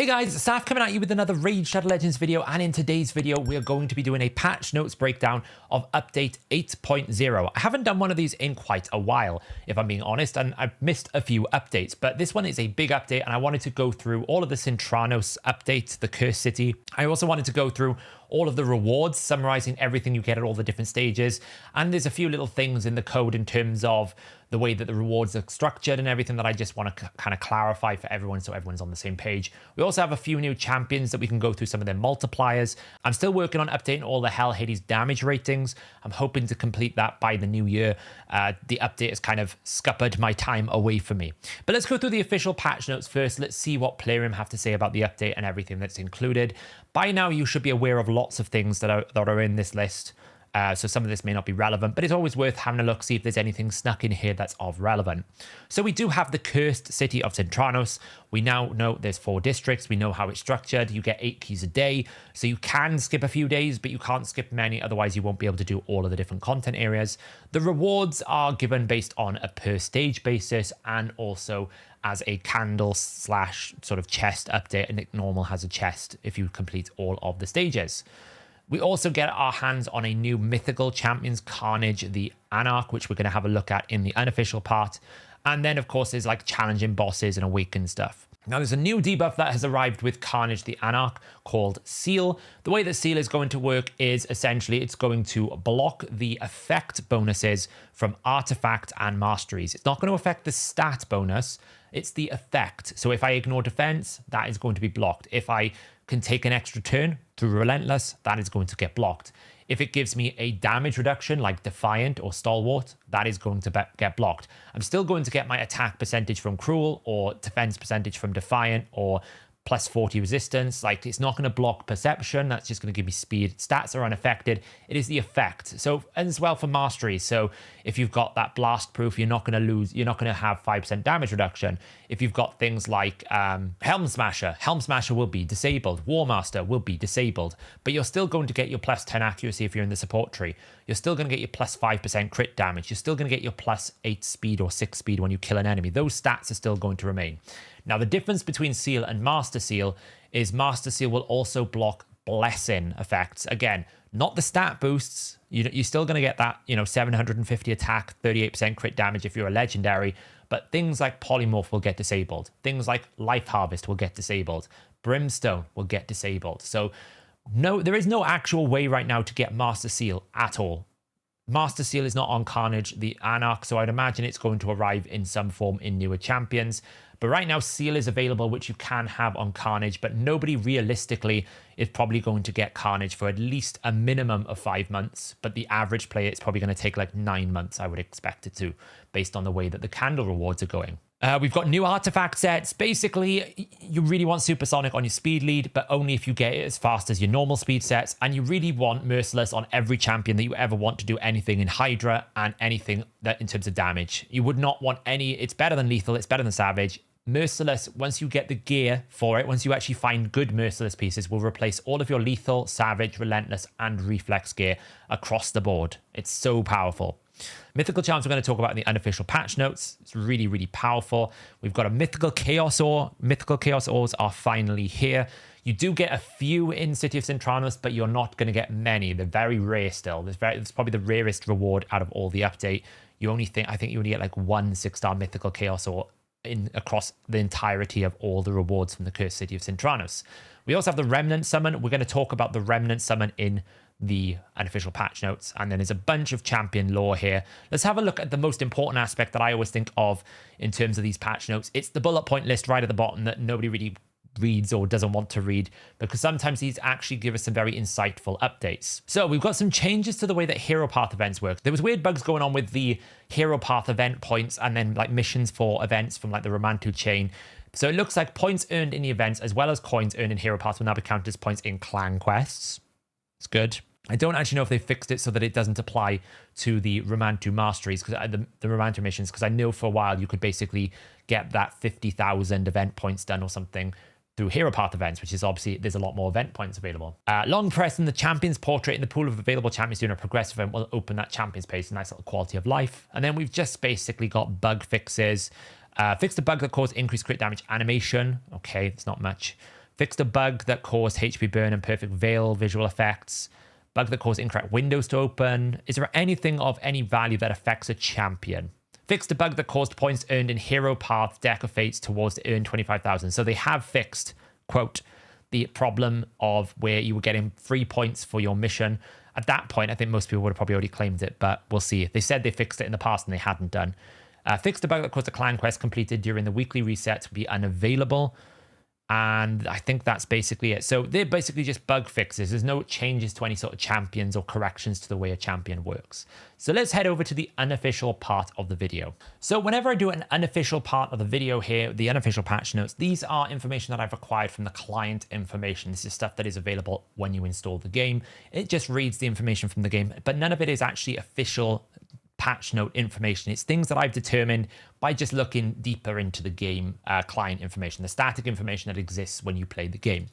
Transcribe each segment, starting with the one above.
Hey guys, Saf coming at you with another Raid Shadow Legends video, and in today's video we're going to be doing a patch notes breakdown of update 8.0. I haven't done one of these in quite a while, if I'm being honest, and I've missed a few updates, but this one is a big update and I wanted to go through all of the Sintranos updates, the Cursed City. I also wanted to go through all of the rewards, summarizing everything you get at all the different stages, and there's a few little things in the code in terms of the way that the rewards are structured and everything that I just want to kind of clarify for everyone so everyone's on the same page. We also have a few new champions that we can go through some of their multipliers. I'm still working on updating all the Hell Hades damage ratings. I'm hoping to complete that by the new year. The update has kind of scuppered my time away from me. But let's go through the official patch notes first. Let's see what Playroom have to say about the update and everything that's included. By now, you should be aware of lots of things that are in this list. So some of this may not be relevant, but it's always worth having a look, see if there's anything snuck in here that's of relevant. So we do have the Cursed City of Sintranos. We now know there's 4 districts. We know how it's structured. You get 8 keys a day. So you can skip a few days, but you can't skip many. Otherwise, you won't be able to do all of the different content areas. The rewards are given based on a per stage basis and also as a candle / sort of chest update. And normal has a chest if you complete all of the stages. We also get our hands on a new mythical champions, Karnage the Anarch, which we're going to have a look at in the unofficial part. And then, of course, there's like challenging bosses and awakened stuff. Now, there's a new debuff that has arrived with Karnage the Anarch called Seal. The way that Seal is going to work is essentially it's going to block the effect bonuses from artifact and masteries. It's not going to affect the stat bonus. It's the effect. So if I ignore defense, that is going to be blocked. If I can take an extra turn through Relentless, that is going to get blocked. If it gives me a damage reduction like Defiant or Stalwart, that is going to get blocked. I'm still going to get my attack percentage from Cruel or defense percentage from Defiant or plus 40 resistance. Like, it's not going to block perception. That's just going to give me speed. Stats are unaffected. It is the effect. So, and as well for mastery. So if you've got that blast proof, you're not going to lose. You're not going to have 5% damage reduction. If you've got things like Helm Smasher will be disabled. War Master will be disabled. But you're still going to get your plus 10 accuracy if you're in the support tree. You're still going to get your plus 5% crit damage. You're still going to get your plus 8 speed or 6 speed when you kill an enemy. Those stats are still going to remain. Now, the difference between Seal and Master Seal is Master Seal will also block blessing effects. Again, not the stat boosts. You're still going to get that, 750 attack, 38% crit damage if you're a legendary. But things like Polymorph will get disabled. Things like Life Harvest will get disabled. Brimstone will get disabled. So no, there is no actual way right now to get Master Seal at all. Master Seal is not on Karnage the Anarch, so I'd imagine it's going to arrive in some form in newer champions. But right now, Seal is available, which you can have on Karnage, but nobody realistically is probably going to get Karnage for at least a minimum of 5 months. But the average player, it's probably going to take like 9 months, I would expect it to, based on the way that the candle rewards are going. We've got new artifact sets. Basically, you really want Supersonic on your speed lead, but only if you get it as fast as your normal speed sets. And you really want Merciless on every champion that you ever want to do anything in Hydra and anything that in terms of damage. You would not want any. It's better than Lethal. It's better than Savage. Merciless, once you get the gear for it, once you actually find good Merciless pieces, will replace all of your Lethal, Savage, Relentless, and Reflex gear across the board. It's so powerful. Mythical charms we're going to talk about in the unofficial patch notes. It's really, really powerful. We've got a Mythical Chaos Ore. Mythical Chaos Ores are finally here. You do get a few in City of Sintranos, but you're not going to get many. They're very rare still. It's probably the rarest reward out of all the update. I think you only get like 1 6-star Mythical Chaos Ore across the entirety of all the rewards from the Cursed City of Sintranos. We also have the Remnant summon. We're going to talk about the Remnant summon in the unofficial patch notes, and then there's a bunch of champion lore here. Let's have a look at the most important aspect that I always think of in terms of these patch notes. It's the bullet point list right at the bottom that nobody really reads or doesn't want to read, because sometimes these actually give us some very insightful updates. So we've got some changes to the way that hero path events work. There was weird bugs going on with the hero path event points and then like missions for events from like the Romantu chain. So it looks like points earned in the events as well as coins earned in hero paths will now be counted as points in clan quests. It's good. I don't actually know if they fixed it so that it doesn't apply to the Romantu masteries, because the Romantu missions, because I know for a while you could basically get that 50,000 event points done or something through hero path events, which is obviously there's a lot more event points available. Long pressing the champion's portrait in the pool of available champions during a progressive event will open that champion's page, a nice little quality of life. And then we've just basically got bug fixes. Fix the bug that caused increased crit damage animation. Okay, it's not much. Fixed a bug that caused HP burn and perfect veil visual effects. Bug that caused incorrect windows to open. Is there anything of any value that affects a champion? Fixed a bug that caused points earned in Hero Path Deck of Fates towards the earn 25,000. So they have fixed, quote, the problem of where you were getting free points for your mission. At that point, I think most people would have probably already claimed it, but we'll see. They said they fixed it in the past and they hadn't done. Fixed a bug that caused a clan quest completed during the weekly reset to be unavailable. And I think that's basically it. So they're basically just bug fixes. There's no changes to any sort of champions or corrections to the way a champion works. So let's head over to the unofficial part of the video. So whenever I do an unofficial part of the video here, the unofficial patch notes, these are information that I've acquired from the client information. This is stuff that is available when you install the game. It just reads the information from the game, but none of it is actually official patch note information. It's things that I've determined by just looking deeper into the game client information, the static information that exists when you play the game.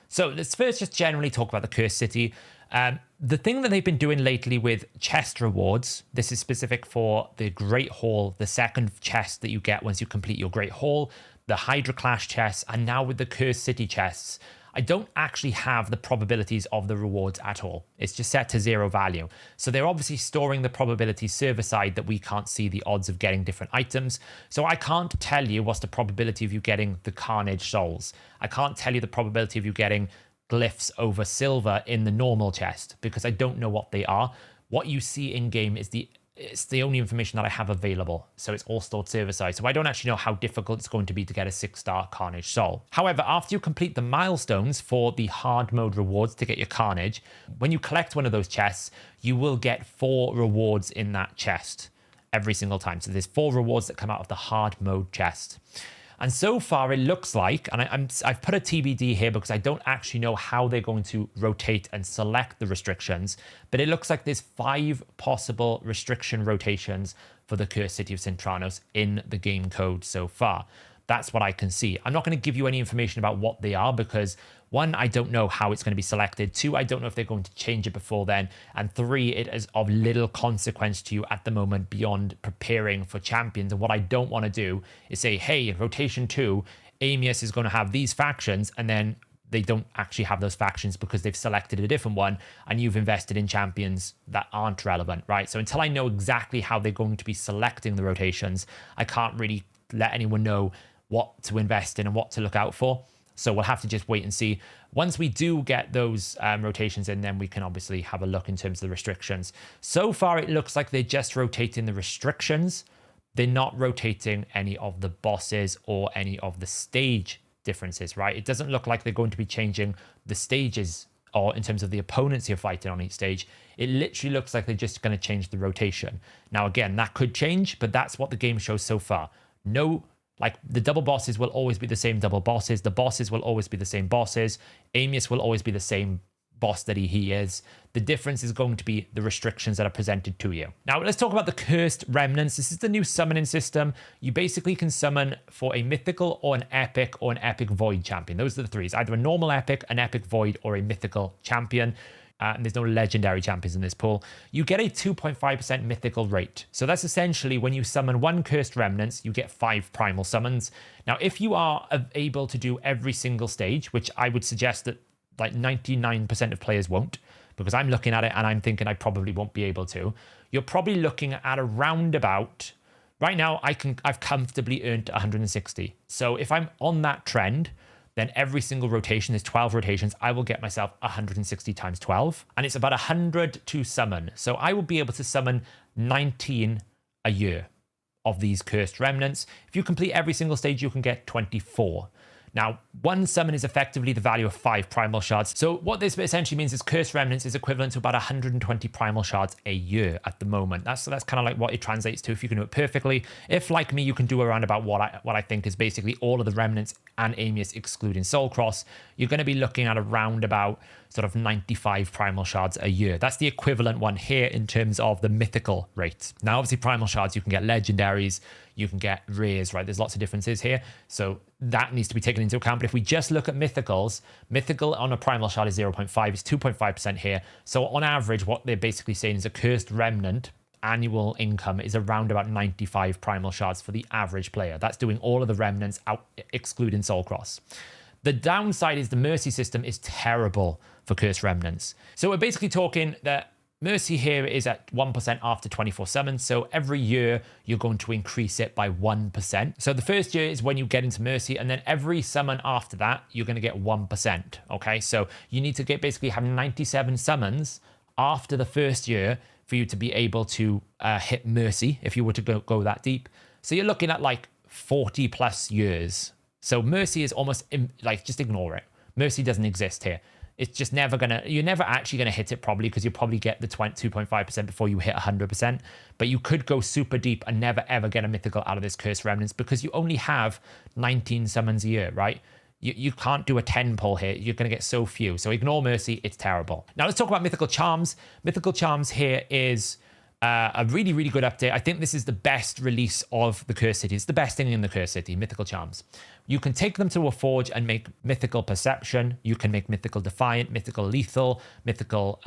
So let's first just generally talk about the Cursed City. The thing that they've been doing lately with chest rewards, this is specific for the Great Hall, the second chest that you get once you complete your Great Hall, the Hydra Clash chests, and now with the Cursed City chests, I don't actually have the probabilities of the rewards at all. It's just set to 0 value. So they're obviously storing the probability server side that we can't see the odds of getting different items. So I can't tell you what's the probability of you getting the Karnage souls. I can't tell you the probability of you getting glyphs over silver in the normal chest because I don't know what they are. What you see in game is it's the only information that I have available. So it's all stored server side. So I don't actually know how difficult it's going to be to get a 6-star Karnage soul. However, after you complete the milestones for the hard mode rewards to get your Karnage, when you collect one of those chests, you will get 4 rewards in that chest every single time. So there's 4 rewards that come out of the hard mode chest. And so far, it looks like, and I've put a TBD here because I don't actually know how they're going to rotate and select the restrictions, but it looks like there's 5 possible restriction rotations for the Cursed City of Sintranos in the game code so far. That's what I can see. I'm not going to give you any information about what they are because 1, I don't know how it's going to be selected. 2, I don't know if they're going to change it before then. And 3, it is of little consequence to you at the moment beyond preparing for champions. And what I don't want to do is say, hey, in rotation 2, Amius is going to have these factions, and then they don't actually have those factions because they've selected a different one and you've invested in champions that aren't relevant, right? So until I know exactly how they're going to be selecting the rotations, I can't really let anyone know what to invest in and what to look out for. So we'll have to just wait and see. Once we do get those rotations in, then we can obviously have a look in terms of the restrictions. So far, it looks like they're just rotating the restrictions. They're not rotating any of the bosses or any of the stage differences, right? It doesn't look like they're going to be changing the stages or in terms of the opponents you're fighting on each stage. It literally looks like they're just going to change the rotation. Now, again, that could change, but that's what the game shows so far. No, like the double bosses will always be the same double bosses. The bosses will always be the same bosses. Amius will always be the same boss that he is. The difference is going to be the restrictions that are presented to you. Now, let's talk about the Cursed Remnants. This is the new summoning system. You basically can summon for a mythical or an epic void champion. Those are the 3s, either a normal epic, an epic void, or a mythical champion. And there's no legendary champions in this pool. You get a 2.5% mythical rate. So that's essentially when you summon 1 Cursed Remnants, you get 5 primal summons. Now, if you are able to do every single stage, which I would suggest that like 99% of players won't, because I'm looking at it and I'm thinking I probably won't be able to, you're probably looking at around about, right now I've comfortably earned 160. So if I'm on that trend, then every single rotation, there's 12 rotations, I will get myself 160 times 12. And it's about 100 to summon. So I will be able to summon 19 a year of these Cursed Remnants. If you complete every single stage, you can get 24. Now, 1 summon is effectively the value of 5 primal shards. So what this essentially means is Cursed Remnants is equivalent to about 120 primal shards a year at the moment. That's kind of like what it translates to if you can do it perfectly. If, like me, you can do around about what I think is basically all of the Remnants and Amius excluding Soul Cross, you're going to be looking at around about sort of 95 primal shards a year. That's the equivalent one here in terms of the mythical rates. Now, obviously, primal shards, you can get legendaries, you can get rares, right? There's lots of differences here. So that needs to be taken into account. But if we just look at mythicals, mythical on a primal shard is 0.5, it's 2.5% here. So on average, what they're basically saying is a Cursed Remnant annual income is around about 95 primal shards for the average player. That's doing all of the remnants out, excluding Soul Cross. The downside is the Mercy system is terrible for Cursed Remnants. So we're basically talking that Mercy here is at 1% after 24 summons, so every year you're going to increase it by 1%. So the first year is when you get into Mercy, and then every summon after that, you're going to get 1%, okay? So you need to basically have 97 summons after the first year for you to be able to hit Mercy, if you were to go that deep. So you're looking at like 40 plus years. So Mercy is almost, like, just ignore it. Mercy doesn't exist here. It's just never you're never actually gonna hit it probably, because you'll probably get the 2.5% before you hit 100%. But you could go super deep and never ever get a mythical out of this Cursed Remnants, because you only have 19 summons a year, right? You can't do a 10 pull here. You're going to get so few. So ignore Mercy. It's terrible. Now let's talk about Mythical Charms. Mythical Charms here is a really, really good update. I think this is the best release of the Cursed City. It's the best thing in the Cursed City, Mythical Charms. You can take them to a forge and make Mythical Perception. You can make Mythical Defiant, Mythical Lethal, Mythical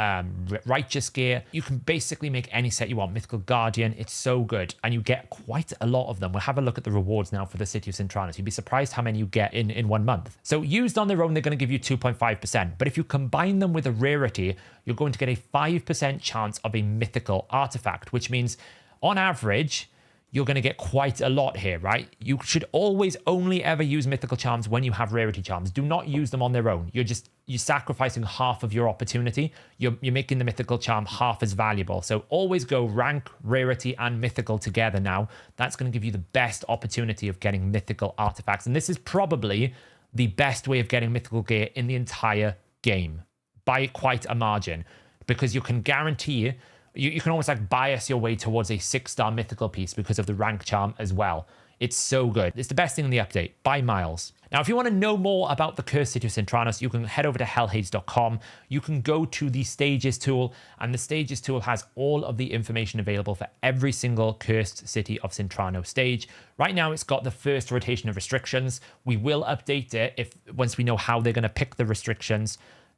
Righteous Gear. You can basically make any set you want. Mythical Guardian. It's so good. And you get quite a lot of them. We'll have a look at the rewards now for the City of Sintranos. You'd be surprised how many you get in 1 month. So used on their own, they're going to give you 2.5%. But if you combine them with a rarity, you're going to get a 5% chance of a mythical artifact, which means on average, you're going to get quite a lot here, right? You should always only ever use mythical charms when you have rarity charms. Do not use them on their own. You're sacrificing half of your opportunity. You're making the mythical charm half as valuable. So always go rank, rarity, and mythical together now. That's going to give you the best opportunity of getting mythical artifacts. And this is probably the best way of getting mythical gear in the entire game by quite a margin, because you can guarantee you can almost like bias your way towards a 6-star mythical piece because of the rank charm as well. It's so good. It's the best thing in the update by miles. Now, if you want to know more about the Cursed City of Sintranos, you can head over to hellhades.com. You can go to the Stages tool, and the Stages tool has all of the information available for every single Cursed City of Sintranos stage. Right now, it's got the first rotation of restrictions. We will update it once we know how they're going to pick the restrictions,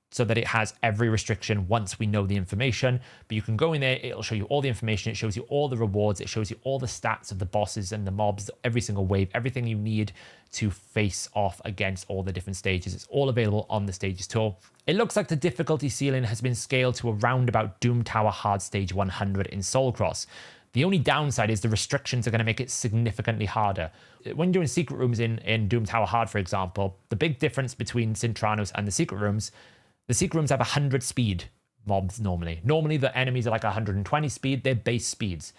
so that it has every restriction once we know the information. But you can go in there, it'll show you all the information, it shows you all the rewards, it shows you all the stats of the bosses and the mobs, every single wave, everything you need to face off against all the different stages. It's all available on the Stages tool. It looks like the difficulty ceiling has been scaled to around about Doom Tower Hard Stage 100 in Soulcross. The only downside is the restrictions are going to make it significantly harder. When doing secret rooms in Doom Tower Hard, for example, the big difference between Sintranos and the secret rooms have 100 speed mobs normally. Normally the enemies are like 120 speed, they're base speeds.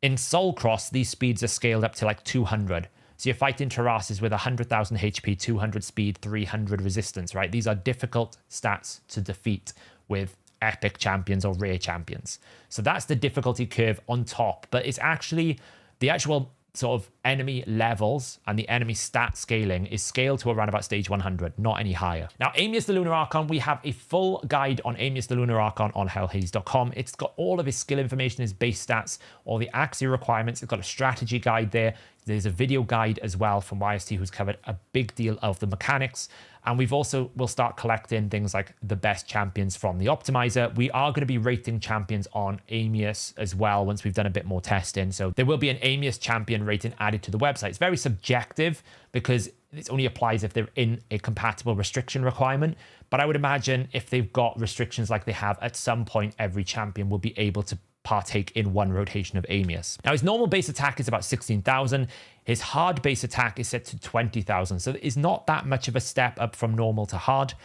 In Soulcross, these speeds are scaled up to like 200. So you're fighting terrasses with 100,000 HP, 200 speed, 300 resistance, right? These are difficult stats to defeat with epic champions or rare champions. So that's the difficulty curve on top, but it's actually the actual sort of enemy levels and the enemy stat scaling is scaled to around about stage 100, not any higher. Now, Amius the Lunar Archon, we have a full guide on Amius the Lunar Archon on hellhades.com. It's got all of his skill information, his base stats, all the Axia requirements. It's got a strategy guide there. There's a video guide as well from YST who's covered a big deal of the mechanics. And we'll start collecting things like the best champions from the optimizer. We are going to be rating champions on Amius as well once we've done a bit more testing. So there will be an Amius champion rating added to the website. It's very subjective because it only applies if they're in a compatible restriction requirement. But I would imagine if they've got restrictions like they have, at some point, every champion will be able to partake in one rotation of Amius. Now, his normal base attack is about 16,000. His hard base attack is set to 20,000. So it's not that much of a step up from normal to hard.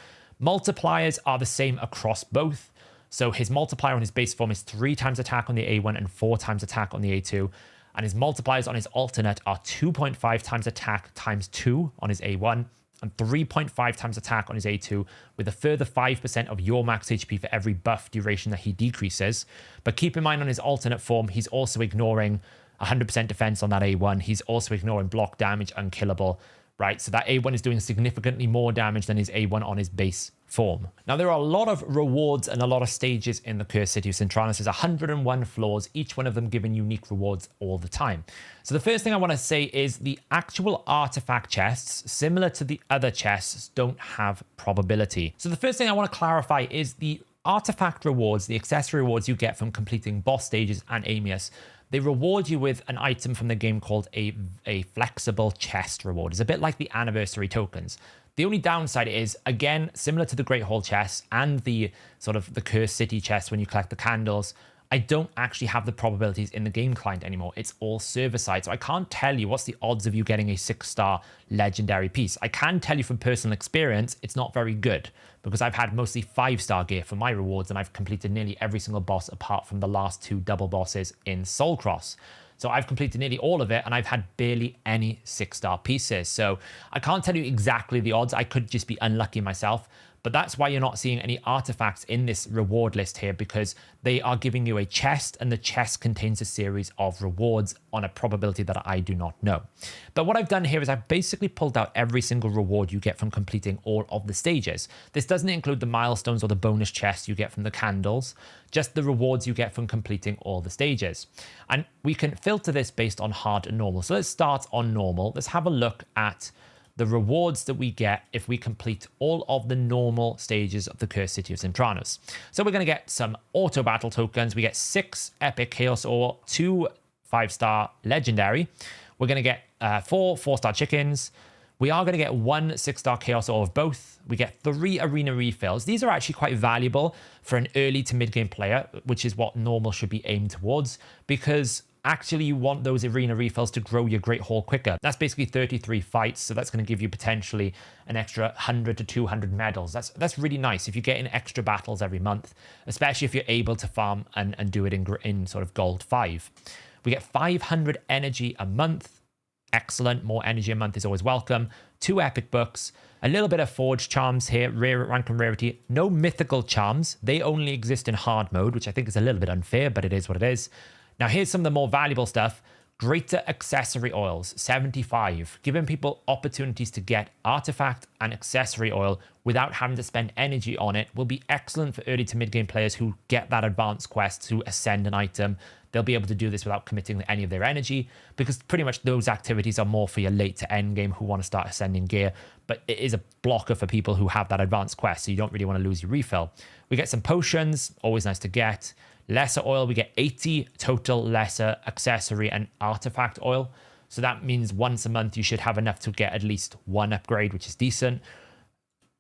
Multipliers are the same across both. So his multiplier on his base form is 3 times attack on the A1 and 4 times attack on the A2. And his multipliers on his alternate are 2.5 times attack times 2 on his A1 and 3.5 times attack on his A2, with a further 5% of your max HP for every buff duration that he decreases. But keep in mind, on his alternate form, he's also ignoring 100% defense on that A1. He's also ignoring block damage, unkillable, right? So that A1 is doing significantly more damage than his A1 on his base form. Now, there are a lot of rewards and a lot of stages in the Cursed City of Sintranos. There's 101 floors, each one of them giving unique rewards all the time. So the first thing I want to say is the actual artifact chests, similar to the other chests, don't have probability. So the first thing I want to clarify is the artifact rewards, the accessory rewards you get from completing boss stages and Amius, they reward you with an item from the game called a flexible chest reward. It's a bit like the anniversary tokens. The only downside is, again, similar to the Great Hall chests and the sort of the Cursed City chests when you collect the candles, I don't actually have the probabilities in the game client anymore. It's all server side. So I can't tell you what's the odds of you getting a 6-star legendary piece. I can tell you from personal experience, it's not very good because I've had mostly 5-star gear for my rewards and I've completed nearly every single boss apart from the last 2 double bosses in Soul Cross. So I've completed nearly all of it and I've had barely any 6-star pieces. So I can't tell you exactly the odds. I could just be unlucky myself. But that's why you're not seeing any artifacts in this reward list here, because they are giving you a chest and the chest contains a series of rewards on a probability that I do not know. But what I've done here is I've basically pulled out every single reward you get from completing all of the stages. This doesn't include the milestones or the bonus chests you get from the candles, just the rewards you get from completing all the stages. And we can filter this based on hard and normal. So let's start on normal. Let's have a look at the rewards that we get if we complete all of the normal stages of the Cursed City of Sintranos. So we're going to get some auto battle tokens. We get 6 epic chaos ore, 2 5-star legendary. We're going to get 4 4-star chickens. We are going to get 1 6-star chaos ore of both. We get 3 arena refills. These are actually quite valuable for an early to mid game player, which is what normal should be aimed towards, because actually you want those arena refills to grow your Great Hall quicker. That's basically 33 fights, so that's going to give you potentially an extra 100 to 200 medals. That's really nice if you get in extra battles every month, especially if you're able to farm and do it in sort of gold 5. We get 500 energy a month. Excellent. More energy a month is always welcome. 2 epic books, a little bit of forged charms here, rare rank and rarity. No mythical charms. They only exist in hard mode, which I think is a little bit unfair, but it is what it is. Now, here's some of the more valuable stuff. Greater accessory oils, 75, giving people opportunities to get artifact and accessory oil without having to spend energy on it will be excellent for early to mid-game players who get that advanced quest to ascend an item. They'll be able to do this without committing any of their energy, because pretty much those activities are more for your late to end game who want to start ascending gear, but it is a blocker for people who have that advanced quest, so you don't really want to lose your refill. We get some potions, always nice to get. Lesser oil, we get 80 total lesser accessory and artifact oil. So that means once a month you should have enough to get at least 1 upgrade, which is decent.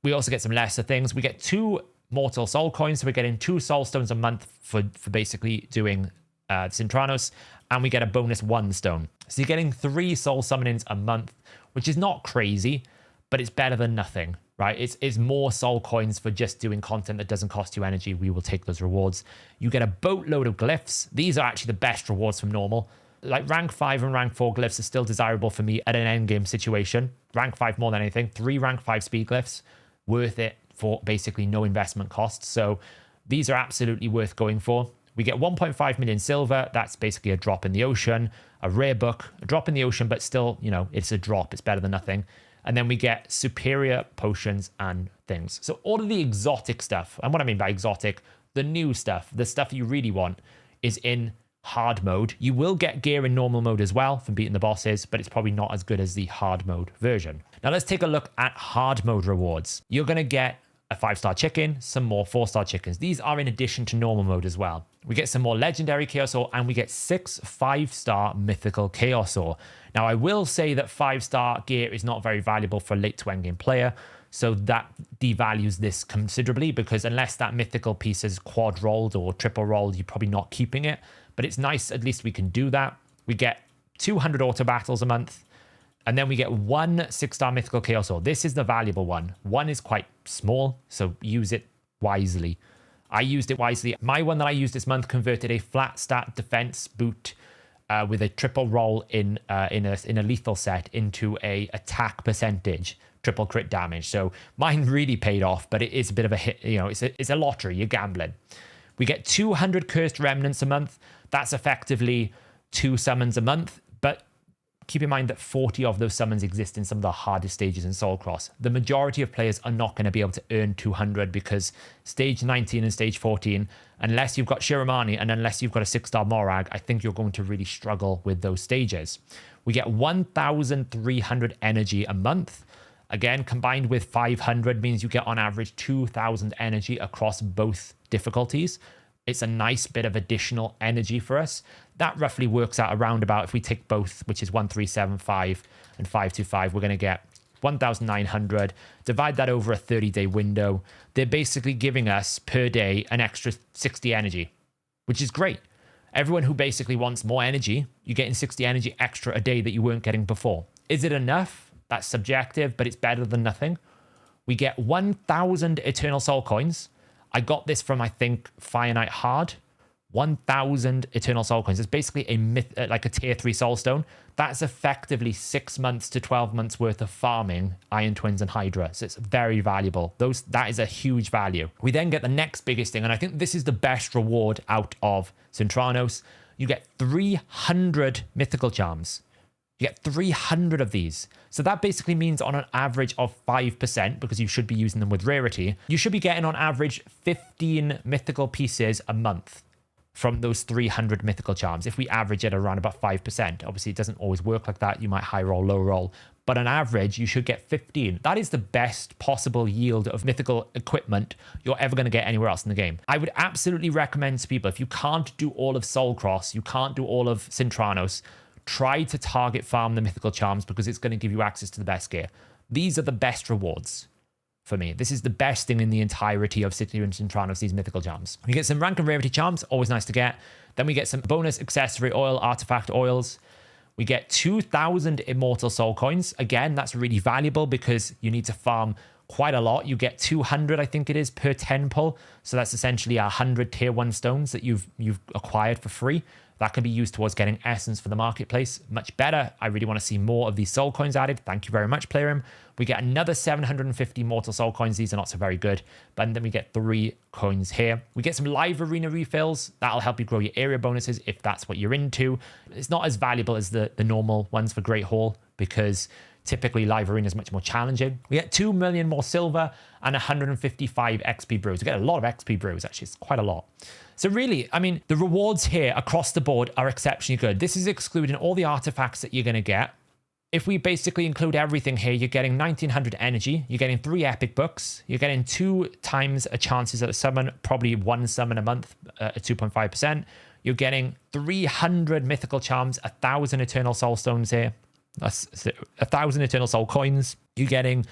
We also get some lesser things. We get 2 mortal soul coins. So we're getting 2 soul stones a month for basically doing Sintranos. And we get a bonus 1 stone. So you're getting 3 soul summonings a month, which is not crazy, but it's better than nothing. Right? It's more soul coins for just doing content that doesn't cost you energy. We will take those rewards. You get a boatload of glyphs. These are actually the best rewards from normal. Like rank 5 and rank 4 glyphs are still desirable for me at an end game situation. Rank 5 more than anything. 3 rank 5 speed glyphs, worth it for basically no investment costs. So these are absolutely worth going for. We get 1.5 million silver. That's basically a drop in the ocean. A rare book, a drop in the ocean, but still, you know, it's a drop. It's better than nothing. And then we get superior potions and things. So all of the exotic stuff, and what I mean by exotic, the new stuff, the stuff you really want, is in hard mode. You will get gear in normal mode as well from beating the bosses, but it's probably not as good as the hard mode version. Now let's take a look at hard mode rewards. You're going to get a 5-star chicken, some more 4-star chickens. These are in addition to normal mode as well. We get some more legendary chaos ore, and we get 6 5-star mythical chaos ore. Now, I will say that 5-star gear is not very valuable for a late to endgame player, so that devalues this considerably, because unless that mythical piece is quad rolled or triple rolled, you're probably not keeping it. But it's nice, at least we can do that. We get 200 auto battles a month, and then we get 1 6-star mythical chaos ore. This is the valuable one. 1 is quite small, so use it wisely. I used it wisely. My one that I used this month converted a flat stat defense boot with a triple roll in a lethal set into a attack percentage, triple crit damage. So mine really paid off, but it is a bit of a hit. You know, it's a lottery. You're gambling. We get 200 cursed remnants a month. That's effectively 2 summons a month, but keep in mind that 40 of those summons exist in some of the hardest stages in Soul Cross. The majority of players are not going to be able to earn 200 because stage 19 and stage 14, unless you've got Shiramani and unless you've got a 6-star Morag, I think you're going to really struggle with those stages. We get 1,300 energy a month. Again, combined with 500 means you get on average 2,000 energy across both difficulties. It's a nice bit of additional energy for us. That roughly works out around about, if we take both, which is 1375 and 525, we're going to get 1,900. Divide that over a 30-day window. They're basically giving us per day an extra 60 energy, which is great. Everyone who basically wants more energy, you're getting 60 energy extra a day that you weren't getting before. Is it enough? That's subjective, but it's better than nothing. We get 1,000 Eternal Soul Coins. I got this from, I think, Fire Knight Hard. 1,000 Eternal Soul Coins. It's basically like a tier 3 Soul Stone. That's effectively 6 months to 12 months worth of farming Iron Twins and Hydra. So it's very valuable. That is a huge value. We then get the next biggest thing, and I think this is the best reward out of Sintranos. You get 300 Mythical Charms. You get 300 of these. So that basically means on an average of 5%, because you should be using them with rarity, you should be getting on average 15 mythical pieces a month from those 300 mythical charms. If we average it around about 5%, obviously it doesn't always work like that. You might high roll, low roll, but on average, you should get 15. That is the best possible yield of mythical equipment you're ever going to get anywhere else in the game. I would absolutely recommend to people, if you can't do all of Soulcross, you can't do all of Sintranos, try to target farm the mythical charms, because it's going to give you access to the best gear. These are the best rewards for me. This is the best thing in the entirety of City of Sintranos, these mythical charms. We get some rank and rarity charms, always nice to get. Then we get some bonus accessory oil, artifact oils. We get 2,000 immortal soul coins. Again, that's really valuable because you need to farm quite a lot. You get 200, I think it is, per 10 pull. So that's essentially 100 tier 1 stones that you've acquired for free. That can be used towards getting essence for the marketplace. Much better. I really want to see more of these soul coins added. Thank you very much, Playroom. We get another 750 mortal soul coins. These are not so very good. But then we get 3 coins here. We get some live arena refills. That'll help you grow your area bonuses if that's what you're into. It's not as valuable as the normal ones for Great Hall, because typically live arena is much more challenging. We get 2 million more silver and 155 XP brews. We get a lot of XP brews, actually. It's quite a lot. So really, I mean, the rewards here across the board are exceptionally good. This is excluding all the artifacts that you're going to get. If we basically include everything here, you're getting 1,900 energy. You're getting 3 epic books. You're getting 2 times a chances at a summon, probably 1 summon a month at 2.5%. You're getting 300 mythical charms, 1,000 eternal soul stones here. That's 1,000 eternal soul coins. You're getting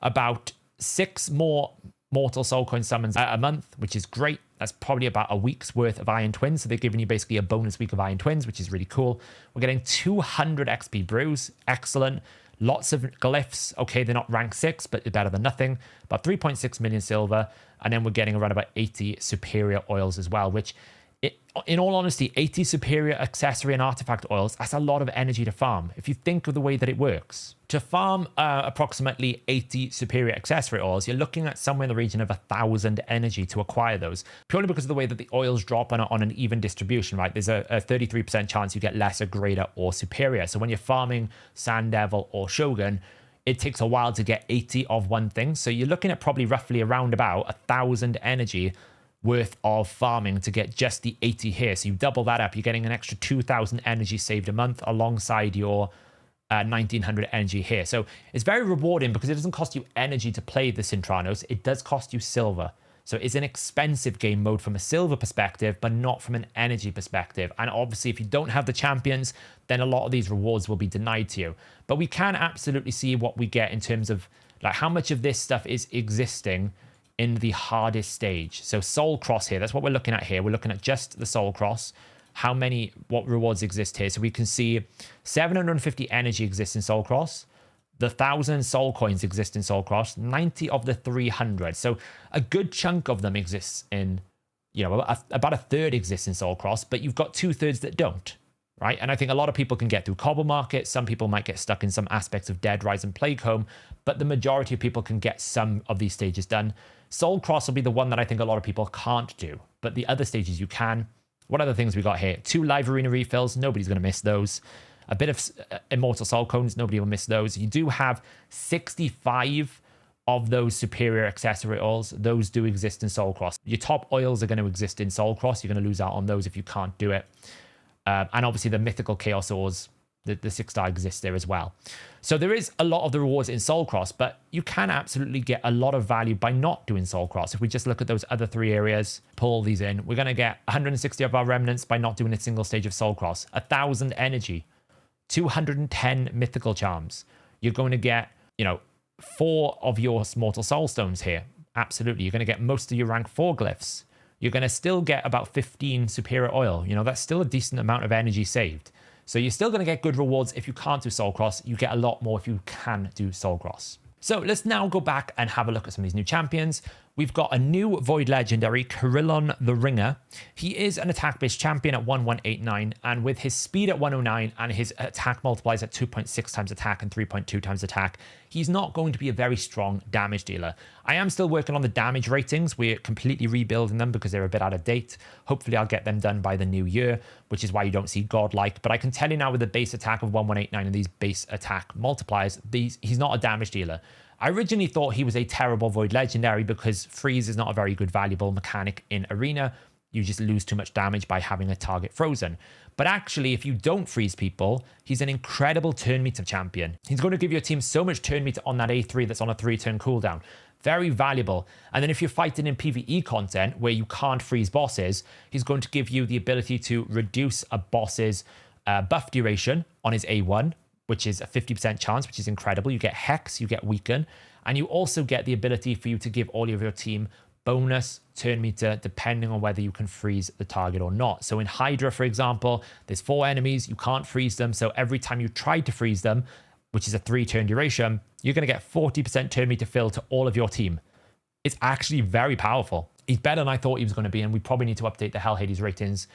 about 6 more mortal soul coin summons a month, which is great. That's probably about a week's worth of Iron Twins. So they're giving you basically a bonus week of Iron Twins, which is really cool. We're getting 200 XP brews. Excellent. Lots of glyphs. Okay, they're not rank 6, but they're better than nothing. About 3.6 million silver. And then we're getting around about 80 superior oils as well, which, in all honesty, 80 superior accessory and artifact oils, that's a lot of energy to farm. If you think of the way that it works, to farm approximately 80 superior accessory oils, you're looking at somewhere in the region of 1,000 energy to acquire those, purely because of the way that the oils drop on an even distribution, right? There's a 33% chance you get lesser, greater, or superior. So when you're farming Sand Devil or Shogun, it takes a while to get 80 of one thing. So you're looking at probably roughly around about 1,000 energy worth of farming to get just the 80 here. So you double that up, you're getting an extra 2,000 energy saved a month alongside your 1,900 energy here. So it's very rewarding because it doesn't cost you energy to play the Sintranos. It does cost you silver. So it's an expensive game mode from a silver perspective, but not from an energy perspective. And obviously, if you don't have the champions, then a lot of these rewards will be denied to you. But we can absolutely see what we get in terms of like how much of this stuff is existing in the hardest stage. So Soul Cross here, that's what we're looking at here. We're looking at just the Soul Cross. What rewards exist here. So we can see 750 energy exists in Soul Cross. The 1,000 soul coins exist in Soul Cross. 90 of the 300. So a good chunk of them exists in, about a third exists in Soul Cross, but you've got 2/3 that don't, right? And I think a lot of people can get through Cobble Market. Some people might get stuck in some aspects of Dead Rise and Plague Home, but the majority of people can get some of these stages done. Soul Cross will be the one that I think a lot of people can't do, but the other stages you can. What other things we got here? 2 live arena refills. Nobody's going to miss those. A bit of immortal soul cones. Nobody will miss those. You do have 65 of those superior accessory oils. Those do exist in Soul Cross. Your top oils are going to exist in Soul Cross. You're going to lose out on those if you can't do it. And obviously the mythical chaos ores The 6-star exists there as well. So there is a lot of the rewards in Soul Cross, but you can absolutely get a lot of value by not doing Soul Cross. If we just look at those other 3 areas, pull these in, we're going to get 160 of our Remnants by not doing a single stage of Soul Cross, 1,000 energy, 210 mythical charms. You're going to get, 4 of your Mortal Soul Stones here. Absolutely. You're going to get most of your rank 4 glyphs. You're going to still get about 15 superior oil. That's still a decent amount of energy saved. So you're still going to get good rewards if you can't do Soul Cross. You get a lot more if you can do Soul Cross. So let's now go back and have a look at some of these new champions. We've got a new Void Legendary, Kirillon the Ringer. He is an attack-based champion at 1189, and with his speed at 109 and his attack multipliers at 2.6 times attack and 3.2 times attack, he's not going to be a very strong damage dealer. I am still working on the damage ratings. We're completely rebuilding them because they're a bit out of date. Hopefully I'll get them done by the new year, which is why you don't see godlike. But I can tell you now with the base attack of 1189 and these base attack multipliers, he's not a damage dealer. I originally thought he was a terrible Void Legendary because freeze is not a very good valuable mechanic in Arena. You just lose too much damage by having a target frozen. But actually, if you don't freeze people, he's an incredible turn meter champion. He's going to give your team so much turn meter on that A3 that's on a 3-turn cooldown. Very valuable. And then if you're fighting in PvE content where you can't freeze bosses, he's going to give you the ability to reduce a boss's buff duration on his A1, which is a 50% chance, which is incredible. You get Hex, you get Weaken, and you also get the ability for you to give all of your team bonus turn meter depending on whether you can freeze the target or not. So in Hydra, for example, there's 4 enemies, you can't freeze them. So every time you try to freeze them, which is a 3-turn duration, you're going to get 40% turn meter fill to all of your team. It's actually very powerful. He's better than I thought he was going to be, and we probably need to update the Hell Hades ratings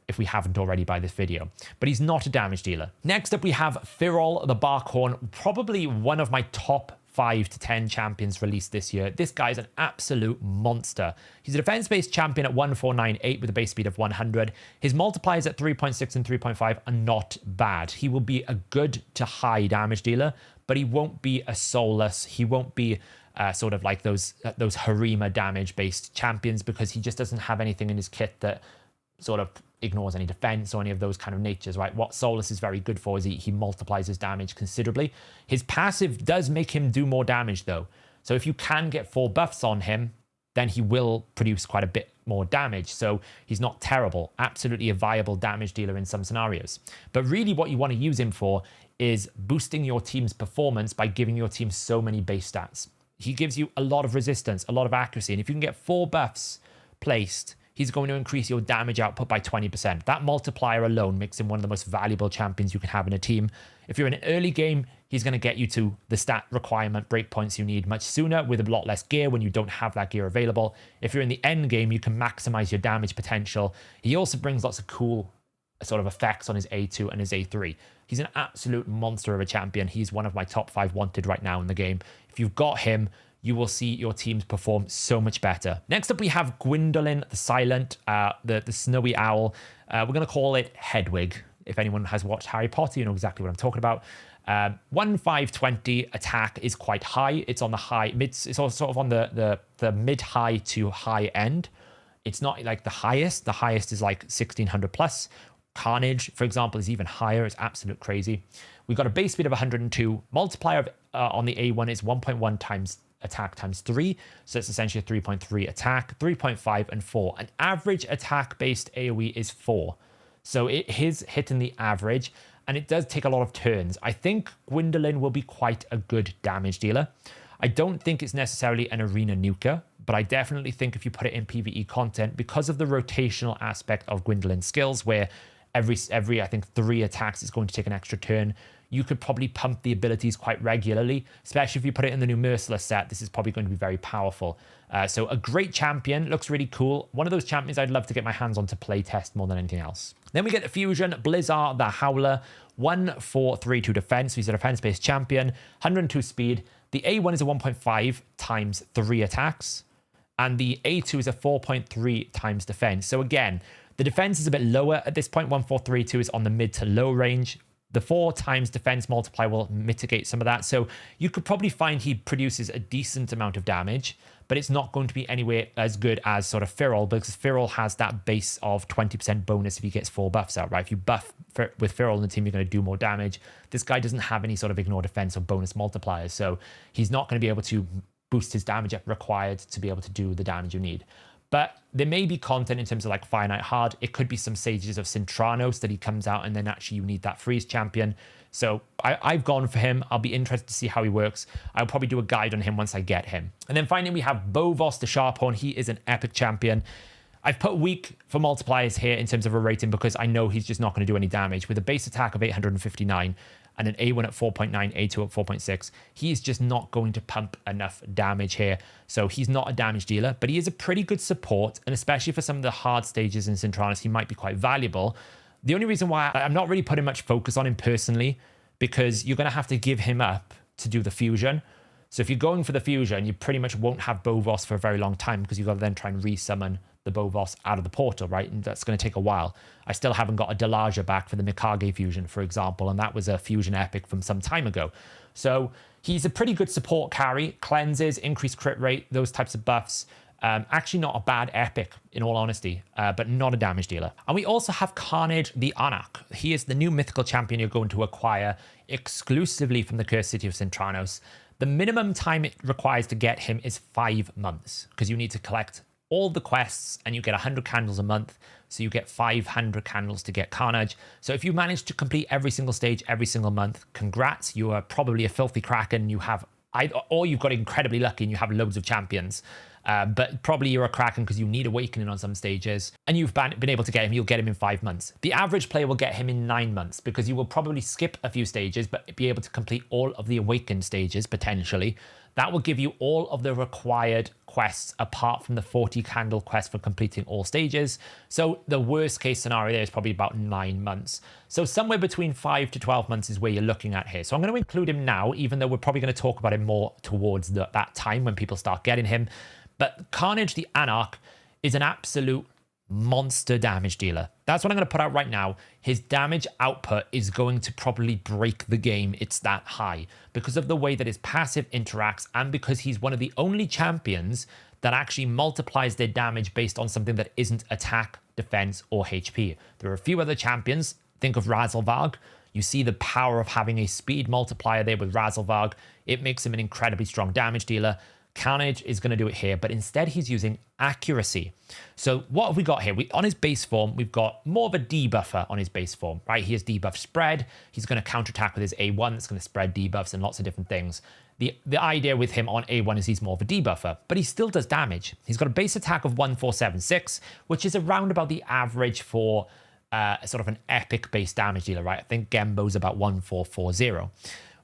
if we haven't already by this video. But he's not a damage dealer. Next up, we have Firol the Barkhorn, probably one of my top 5 to 10 champions released this year. This guy's an absolute monster. He's a defense-based champion at 1498 with a base speed of 100. His multipliers at 3.6 and 3.5 are not bad. He will be a good to high damage dealer, but he won't be a soulless. He won't be sort of like those Harima damage-based champions because he just doesn't have anything in his kit that sort of ignores any defense or any of those kind of natures, right? What Solus is very good for is he multiplies his damage considerably. His passive does make him do more damage though. So if you can get 4 buffs on him, then he will produce quite a bit more damage. So he's not terrible, absolutely a viable damage dealer in some scenarios. But really what you want to use him for is boosting your team's performance by giving your team so many base stats. He gives you a lot of resistance, a lot of accuracy. And if you can get 4 buffs placed, he's going to increase your damage output by 20%. That multiplier alone makes him one of the most valuable champions you can have in a team. If you're in an early game, he's going to get you to the stat requirement breakpoints you need much sooner with a lot less gear when you don't have that gear available. If you're in the end game, you can maximize your damage potential. He also brings lots of cool sort of effects on his A2 and his A3. He's an absolute monster of a champion. He's one of my top 5 wanted right now in the game. If you've got him, you will see your teams perform so much better. Next up, we have Gwendolyn the Silent, the snowy owl. We're going to call it Hedwig. If anyone has watched Harry Potter, you know exactly what I'm talking about. 1520 attack is quite high. It's on the high mid. It's also sort of on the mid-high to high end. It's not like the highest. The highest is like 1600 plus. Karnage, for example, is even higher. It's absolute crazy. We've got a base speed of 102. Multiplier on the A1 is 1.1 times attack times 3, so it's essentially a 3.3 attack, 3.5 and 4. An average attack based AoE is 4, so it is hitting the average, and it does take a lot of turns. I think Gwendolyn will be quite a good damage dealer. I don't think it's necessarily an arena nuker, but I definitely think if you put it in PvE content, because of the rotational aspect of Gwendolyn's skills, where every I think 3 attacks is going to take an extra turn, you could probably pump the abilities quite regularly, especially if you put it in the new Merciless set. This is probably going to be very powerful. So a great champion, looks really cool. One of those champions I'd love to get my hands on to play test more than anything else. Then we get the fusion, Blizzard the Howler, 1432 defense. He's a defense-based champion, 102 speed. The A1 is a 1.5 times 3 attacks, and the A2 is a 4.3 times defense. So again, the defense is a bit lower at this point. 1432 is on the mid to low range. The 4 times defense multiplier will mitigate some of that. So you could probably find he produces a decent amount of damage, but it's not going to be anywhere as good as sort of Firol, because Firol has that base of 20% bonus if he gets 4 buffs out, right? If you buff with Firol in the team, you're going to do more damage. This guy doesn't have any sort of ignore defense or bonus multipliers, so he's not going to be able to boost his damage up required to be able to do the damage you need. But there may be content in terms of like Finite Hard. It could be some Sages of Sintranos that he comes out and then actually you need that freeze champion. So I've gone for him. I'll be interested to see how he works. I'll probably do a guide on him once I get him. And then finally we have Bovos the Sharphorn. He is an epic champion. I've put weak for multipliers here in terms of a rating because I know he's just not going to do any damage. With a base attack of 859 and an A1 at 4.9, A2 at 4.6, he is just not going to pump enough damage here. So he's not a damage dealer, but he is a pretty good support, and especially for some of the hard stages in Sintranos, he might be quite valuable. The only reason why I'm not really putting much focus on him personally, because you're going to have to give him up to do the fusion. So if you're going for the fusion, you pretty much won't have Bovos for a very long time because you've got to then try and resummon the Bovos out of the portal, right? And that's going to take a while. I still haven't got a Delaja back for the Mikage fusion, for example, and that was a fusion epic from some time ago. So he's a pretty good support carry, cleanses, increased crit rate, those types of buffs. Actually not a bad epic, in all honesty, but not a damage dealer. And we also have Karnage the Anarch. He is the new mythical champion you're going to acquire exclusively from the Cursed City of Sintranos. The minimum time it requires to get him is 5 months, because you need to collect all the quests and you get 100 candles a month. So you get 500 candles to get Karnage. So if you manage to complete every single stage every single month, congrats. You are probably a filthy kraken. You have, or you've got incredibly lucky and you have loads of champions. But probably you're a kraken because you need awakening on some stages and you've been able to get him. You'll get him in 5 months. The average player will get him in 9 months because you will probably skip a few stages, but be able to complete all of the awakened stages potentially. That will give you all of the required quests apart from the 40 candle quest for completing all stages. So the worst case scenario there is probably about 9 months. So somewhere between 5 to 12 months is where you're looking at here. So I'm going to include him now, even though we're probably going to talk about him more towards that time when people start getting him. But Karnage the Anarch is an absolute monster damage dealer. That's what I'm going to put out right now. His damage output is going to probably break the game. It's that high because of the way that his passive interacts and because he's one of the only champions that actually multiplies their damage based on something that isn't attack, defense, or HP. There are a few other champions. Think of Razelvarg. You see the power of having a speed multiplier there with Razelvarg. It makes him an incredibly strong damage dealer. Karnage is going to do it here, but instead he's using accuracy. So what have we got here? On his base form, we've got more of a debuffer on his base form, right? He has debuff spread. He's going to counterattack with his A1 that's going to spread debuffs and lots of different things. The idea with him on A1 is he's more of a debuffer, but he still does damage. He's got a base attack of 1476, which is around about the average for sort of an epic base damage dealer, right? I think Gembo's about 1440.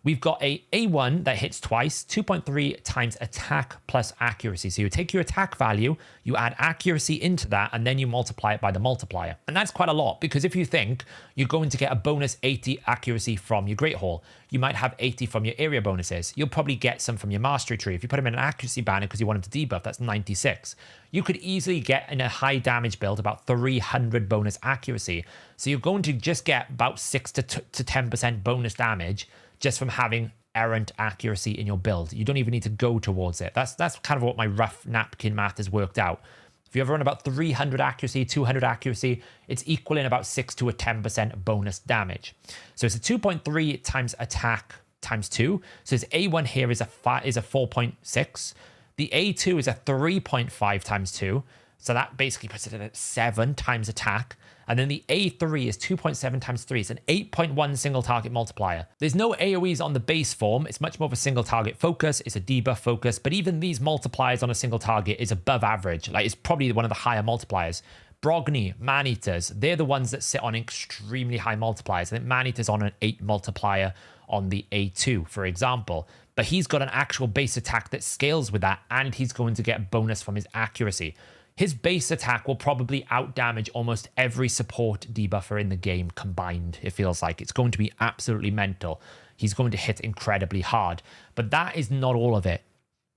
We've got a A1 that hits twice, 2.3 times attack plus accuracy. So you take your attack value, you add accuracy into that, and then you multiply it by the multiplier. And that's quite a lot because if you think you're going to get a bonus 80 accuracy from your Great Hall, you might have 80 from your area bonuses. You'll probably get some from your mastery tree. If you put him in an accuracy banner because you want him to debuff, that's 96. You could easily get in a high damage build about 300 bonus accuracy. So you're going to just get about 6 to 10% bonus damage just from having errant accuracy in your build. You don't even need to go towards it. That's kind of what my rough napkin math has worked out. If you ever run about 300 accuracy, 200 accuracy, it's equaling about 6 to a 10% bonus damage. So it's a 2.3 times attack times 2. So his A1 here is a 4.6. The A2 is a 3.5 times 2. So that basically puts it at 7 times attack. And then the A3 is 2.7 times 3. It's an 8.1 single target multiplier. There's no AoEs on the base form. It's much more of a single target focus. It's a debuff focus. But even these multipliers on a single target is above average. Like it's probably one of the higher multipliers. Brogni, Maneaters, they're the ones that sit on extremely high multipliers. I think Maneater's on an 8 multiplier on the A2, for example. But he's got an actual base attack that scales with that. And he's going to get bonus from his accuracy. His base attack will probably outdamage almost every support debuffer in the game combined, it feels like. It's going to be absolutely mental. He's going to hit incredibly hard. But that is not all of it,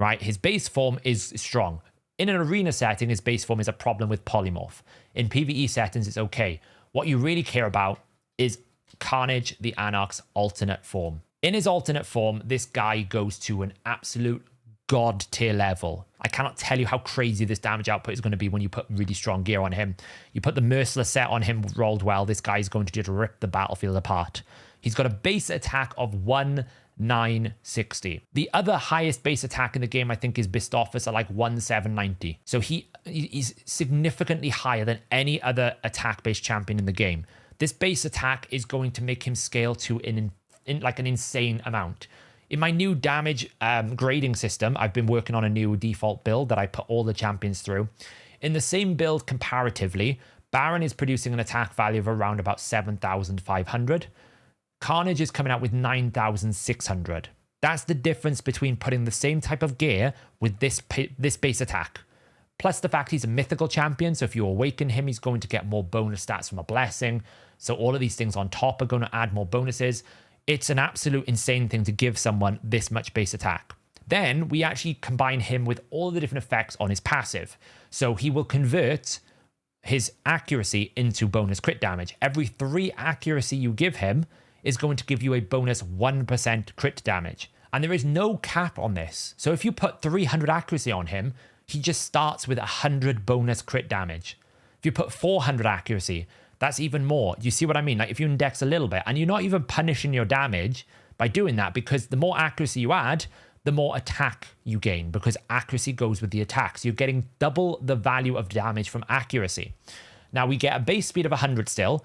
right? His base form is strong. In an arena setting, his base form is a problem with polymorph. In PvE settings, it's okay. What you really care about is Karnage the Anarch's alternate form. In his alternate form, this guy goes to an absolute god tier level. I cannot tell you how crazy this damage output is going to be when you put really strong gear on him. You put the Merciless set on him rolled well, this guy is going to just rip the battlefield apart. He's got a base attack of 1960. The other highest base attack in the game, I think, is Bistophus at like 1790. So he's significantly higher than any other attack-based champion in the game. This base attack is going to make him scale to an insane amount. In my new damage grading system, I've been working on a new default build that I put all the champions through. In the same build comparatively, Baron is producing an attack value of around about 7,500. Karnage is coming out with 9,600. That's the difference between putting the same type of gear with this base attack. Plus the fact he's a mythical champion, so if you awaken him, he's going to get more bonus stats from a blessing. So all of these things on top are going to add more bonuses. It's an absolute insane thing to give someone this much base attack. Then we actually combine him with all the different effects on his passive. So he will convert his accuracy into bonus crit damage. Every 3 accuracy you give him is going to give you a bonus 1% crit damage. And there is no cap on this. So if you put 300 accuracy on him, he just starts with 100 bonus crit damage. If you put 400 accuracy, that's even more. You see what I mean? Like if you index a little bit and you're not even punishing your damage by doing that, because the more accuracy you add, the more attack you gain, because accuracy goes with the attack. So you're getting double the value of damage from accuracy. Now we get a base speed of 100 still.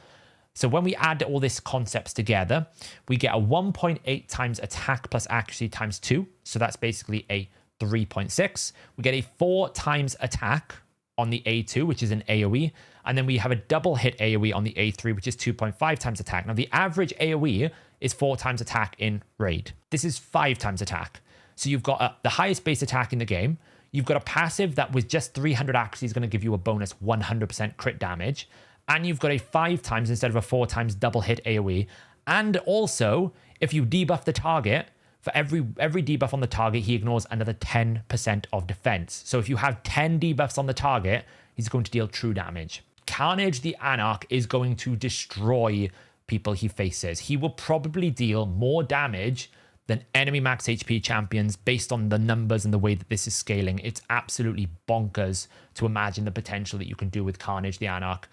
So when we add all these concepts together, we get a 1.8 times attack plus accuracy times 2. So that's basically a 3.6. We get a 4 times attack on the A2, which is an AoE. And then we have a double hit AoE on the A3, which is 2.5 times attack. Now the average AoE is 4 times attack in Raid. This is 5 times attack. So you've got the highest base attack in the game. You've got a passive that with just 300 accuracy is going to give you a bonus 100% crit damage. And you've got a 5 times instead of a 4 times double hit AoE. And also, if you debuff the target, for every debuff on the target, he ignores another 10% of defense. So if you have 10 debuffs on the target, he's going to deal true damage. Karnage the Anarch is going to destroy people he faces. He will probably deal more damage than enemy max HP champions based on the numbers and the way that this is scaling. It's absolutely bonkers to imagine the potential that you can do with Karnage the Anarch.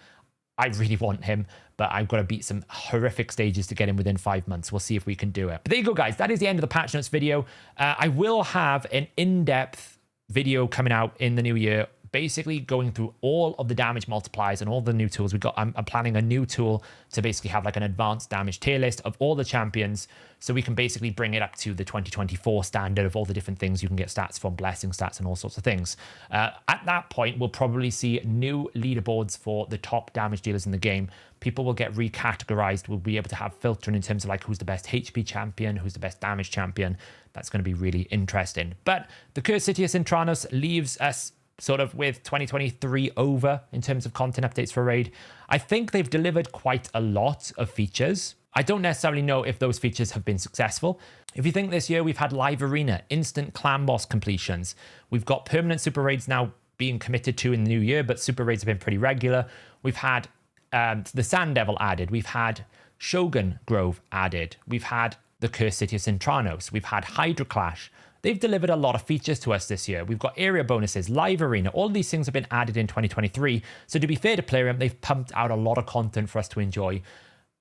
I really want him, but I've got to beat some horrific stages to get him within 5 months. We'll see if we can do it. But there you go, guys. That is the end of the patch notes video. I will have an in-depth video coming out in the new year, basically going through all of the damage multipliers and all the new tools. I'm planning a new tool to basically have like an advanced damage tier list of all the champions, so we can basically bring it up to the 2024 standard of all the different things you can get stats from, blessing stats and all sorts of things. At that point, we'll probably see new leaderboards for the top damage dealers in the game. People will get recategorized. We'll be able to have filtering in terms of like who's the best HP champion, who's the best damage champion. That's going to be really interesting. But the Cursed City of Sintranos leaves us sort of with 2023 over in terms of content updates for Raid. I think they've delivered quite a lot of features. I don't necessarily know if those features have been successful. If you think this year we've had live arena, instant clan boss completions, we've got permanent super raids now being committed to in the new year, but super raids have been pretty regular. We've had the Sand Devil added. We've had Shogun Grove added. We've had the Cursed City of Sintranos. We've had Hydra Clash. They've delivered a lot of features to us this year. We've got area bonuses, live arena, all of these things have been added in 2023. So to be fair to Plarium, they've pumped out a lot of content for us to enjoy,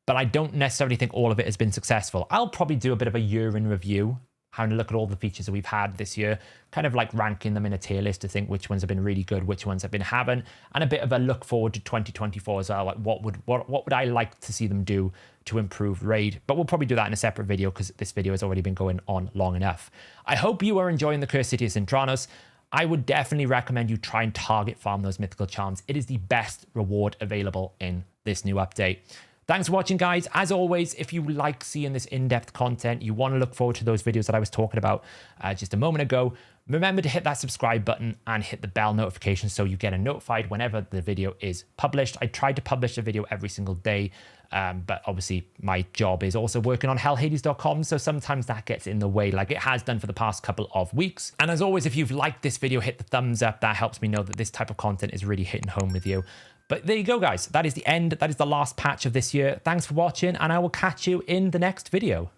but I don't necessarily think all of it has been successful. I'll probably do a bit of a year in review, having a look at all the features that we've had this year, kind of like ranking them in a tier list to think which ones have been really good, which ones have been haven't, and a bit of a look forward to 2024 as well. Like what would I like to see them do to improve Raid? But we'll probably do that in a separate video because this video has already been going on long enough. I hope you are enjoying the Cursed City of Sintranos. I would definitely recommend you try and target farm those mythical charms. It is the best reward available in this new update. Thanks for watching, guys. As always, if you like seeing this in-depth content, you want to look forward to those videos that I was talking about just a moment ago, remember to hit that subscribe button and hit the bell notification so you get notified whenever the video is published. I try to publish a video every single day, but obviously my job is also working on hellhades.com, so sometimes that gets in the way, like it has done for the past couple of weeks. And as always, if you've liked this video, hit the thumbs up. That helps me know that this type of content is really hitting home with you. But there you go, guys. That is the end. That is the last patch of this year. Thanks for watching, and I will catch you in the next video.